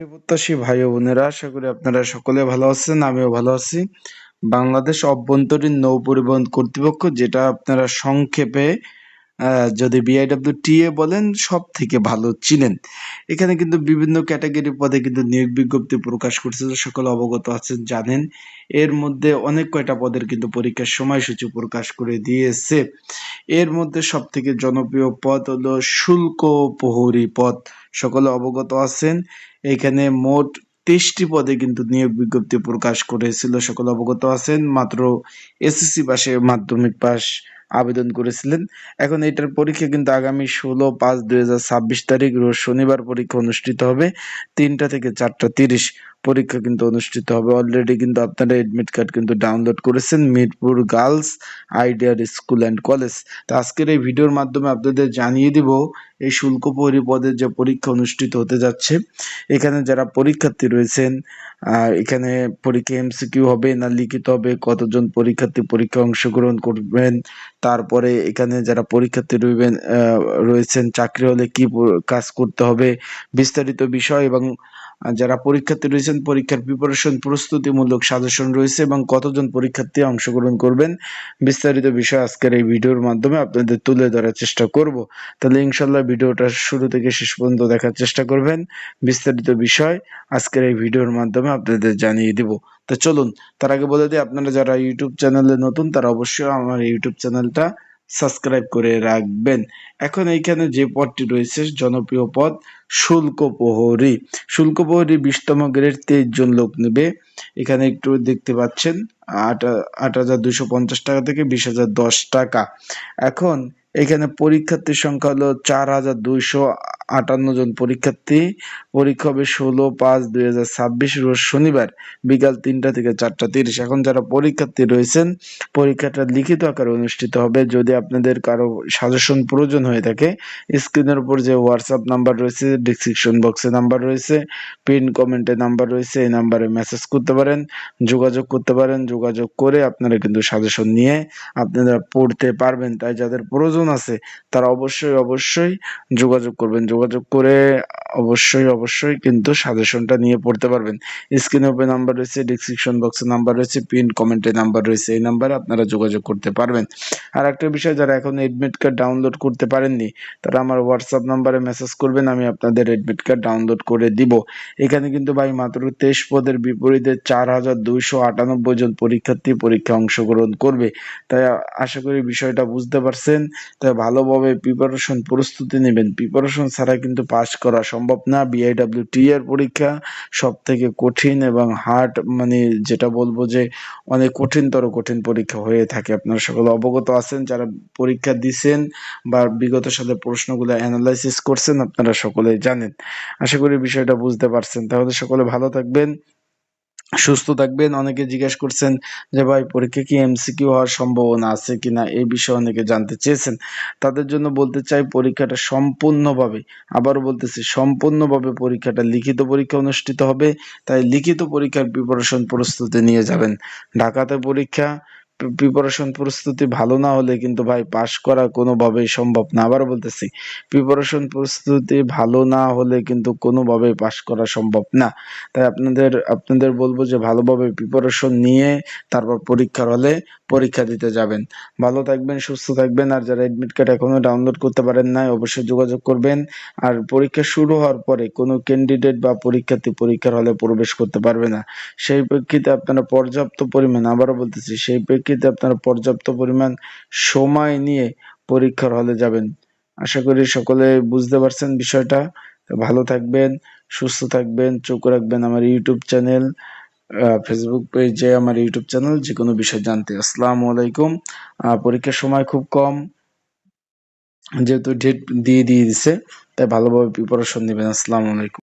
প্রত্যাশী ভাই ও বোনেরা, আশা করি আপনারা সকলে ভালো আছেন। আমিও ভালো আছি। বাংলাদেশ অভ্যন্তরীণ নৌ পরিবহন কর্তৃপক্ষ, যেটা আপনারা সংক্ষেপে যদি BIWTA বলেন, সব থেকে ভালো চিনেন। এখানে কিন্তু বিভিন্ন ক্যাটাগরি পদে কিন্তু নিয়োগ বিজ্ঞপ্তি প্রকাশ করছে, সকলে অবগত আছেন, জানেন। এর মধ্যে অনেক কয়টা পদের কিন্তু পরীক্ষার সময়সূচি প্রকাশ করে দিয়েছে। এর মধ্যে সব থেকে জনপ্রিয় পদ হলো শুল্ক প্রহরী পদ, সকলে অবগত আছেন। এখানে মোট 23টি পদে কিন্তু নিয়োগ বিজ্ঞপ্তি প্রকাশ করেছিল, সকলে অবগত আছেন। মাত্র SSC পাশে, মাধ্যমিক পাস আবেদন করেছিলেন। এখন এটার পরীক্ষা কিন্তু আগামী 16/5/2026 তারিখ রোজ শনিবার পরীক্ষা অনুষ্ঠিত হবে। 3টা থেকে 4:30 পরীক্ষা কিন্তু অনুষ্ঠিত হবে। অলরেডি কিন্তু আপনারা এডমিট কার্ড কিন্তু ডাউনলোড করেছেন Mirpur girls ideal school and college. তো আজকের এই ভিডিওর মাধ্যমে আপনাদের জানিয়ে দিব এই শুল্ক প্রহরী পদের যে পরীক্ষা অনুষ্ঠিত হতে যাচ্ছে। এখানে যারা পরীক্ষার্থী রয়েছেন, এখানে পরীক্ষা MCQ হবে না লিখিত হবে, কতজন পরীক্ষার্থী পরীক্ষায় অংশগ্রহণ করবেন, তারপরে এখানে যারা পরীক্ষার্থী রয়েছেন চাকরি হলে কি কাজ করতে হবে, বিস্তারিত বিষয়, এবং যারা পরীক্ষার্থী রয়েছেন পরীক্ষার প্রিপারেশন প্রস্তুতিমূলক সাজেশন রয়েছে, এবং কতজন পরীক্ষার্থী অংশগ্রহণ করবেন, বিস্তারিত বিষয় আজকের এই ভিডিওর মাধ্যমে আপনাদের তুলে ধরার চেষ্টা করব। তাহলে ইনশাল্লাহ ভিডিওটা শুরু থেকে শেষ পর্যন্ত দেখার চেষ্টা করবেন। বিস্তারিত বিষয় আজকের এই ভিডিওর মাধ্যমে আপনাদের জানিয়ে দিব। তো চলুন, তার আগে বলে দিই, আপনারা যারা ইউটিউব চ্যানেলে নতুন তারা অবশ্যই আমার ইউটিউব চ্যানেলটা সাবস্ক্রাইব করে রাখবেন। এখন এইখানে যে পদটি রয়েছে, জনপ্রিয় পদ শুল্ক প্রহরী। শুল্ক প্রহরী 20তম গ্রেড, 23 জন লোক নেবে। এখানে একটু দেখতে পাচ্ছেন 8,250 টাকা থেকে 20,010 টাকা। এখন এখানে পরীক্ষার্থীর সংখ্যা হলো 4,258 জন পরীক্ষার্থী। পরীক্ষা হবে 16/5/2026 রোজ শনিবার বিকাল 3টা থেকে 4:30। এখন যারা পরীক্ষার্থী রয়েছেন, পরীক্ষাটা লিখিত আকারে অনুষ্ঠিত হবে। যদি আপনাদের কারো সাজেশন প্রয়োজন হয়ে থাকে, স্ক্রিনের উপর যে হোয়াটসঅ্যাপ নাম্বার রয়েছে, ডিসক্রিপশন বক্সে নাম্বার রয়েছে, পিন কমেন্টে নাম্বার রয়েছে, এই নাম্বারে মেসেজ করতে পারেন, যোগাযোগ করতে পারেন। যোগাযোগ করে আপনারা কিন্তু সাজেশন নিয়ে আপনারা পড়তে পারবেন। তাই যাদের প্রয়োজন আছে তারা অবশ্যই যোগাযোগ করবেন। যোগাযোগ করে অবশ্যই কিন্তু সাজেশনটা নিয়ে পড়তে পারবেন। স্ক্রিনে উপরে নাম্বার রয়েছে, ডিসক্রিপশন বক্সে নাম্বার রয়েছে, পিন কমেন্টে নাম্বার রয়েছে, এই নাম্বারে আপনারা যোগাযোগ করতে পারবেন। আর একটা বিষয়, যারা এখন এডমিট কার্ড ডাউনলোড করতে পারেননি তারা আমার হোয়াটসঅ্যাপ নাম্বারে মেসেজ করবেন, আমি আপনাদের এডমিট কার্ড ডাউনলোড করে দিব। এখানে কিন্তু ভাই মাত্র 23 পদের বিপরীতে 4,298 জন পরীক্ষার্থী পরীক্ষা অংশগ্রহণ করবে। তাই আশা করি বিষয়টা বুঝতে পারছেন। তাই ভালোভাবে প্রিপারেশন প্রস্তুতি নেবেন। প্রিপারেশন ছাড়া কিন্তু পাস করা সম্ভব না। BIWTA এর পরীক্ষা সব থেকে কঠিন এবং হার্ড, মানে যেটা বলবো যে অনেক কঠিন পরীক্ষা হয়ে থাকে। আপনারা সকলে অবগত আছেন, যারা পরীক্ষা দিচ্ছেন বা বিগত সালে প্রশ্নগুলো অ্যানালাইসিস করছেন, আপনারা সকলেই জানেন। আশা করি বিষয়টা বুঝতে পারছেন। তাহলে সকলে ভালো থাকবেন, সুস্থ থাকবেন। অনেকে জিজ্ঞেস করছেন যে ভাই পরীক্ষা কি MCQ হওয়ার সম্ভাবনা আছে কিনা, এই বিষয়ে অনেকে জানতে চেয়েছেন। তাদের জন্য বলতে চাই, পরীক্ষাটা সম্পূর্ণভাবে, আবারও বলতেছি, সম্পূর্ণভাবে পরীক্ষাটা লিখিত পরীক্ষা অনুষ্ঠিত হবে। তাই লিখিত পরীক্ষার প্রিপারেশন প্রস্তুতি নিয়ে যাবেন। ঢাকাতে পরীক্ষা, প্রিপারেশন প্রস্তুতি ভালো না হলে কিন্তু ভাই পাস করা কোনোভাবেই সম্ভব না। আবার বলতেছি, প্রিপারেশন প্রস্তুতি ভালো না হলে কিন্তু কোনোভাবেই পাস করা সম্ভব না। তাই আপনাদের বলবো যে ভালোভাবে প্রিপারেশন নিয়ে তারপর পরীক্ষার হলে পরীক্ষা দিতে যাবেন। ভালো থাকবেন, সুস্থ থাকবেন। আর যারা এডমিট কার্ড এখনো ডাউনলোড করতে পারেন নাই, অবশ্যই যোগাযোগ করবেন। আর পরীক্ষা শুরু হওয়ার পরে কোনো ক্যান্ডিডেট বা পরীক্ষার্থী পরীক্ষার হলে প্রবেশ করতে পারবে না। সেই প্রেক্ষিতে আপনারা পর্যাপ্ত পরিমাণ, আবারও বলতেছি, সেই প্রেক্ষিতে আপনারা পর্যাপ্ত পরিমাণ সময় নিয়ে পরীক্ষার হলে যাবেন। আশা করি সকলে বুঝতে পারছেন বিষয়টা। তো ভালো থাকবেন, সুস্থ থাকবেন, চোখ রাখবেন আমার ইউটিউব চ্যানেল, ফেসবুক পেজে আমার ইউটিউব চ্যানেল, যে কোনো বিষয় জানতে। আসসালামু আলাইকুম। পরীক্ষার সময় খুব কম, যেহেতু ডেট দিয়ে দিছে, তাই ভালোভাবে প্রিপারেশন নেবেন। আসসালামু আলাইকুম।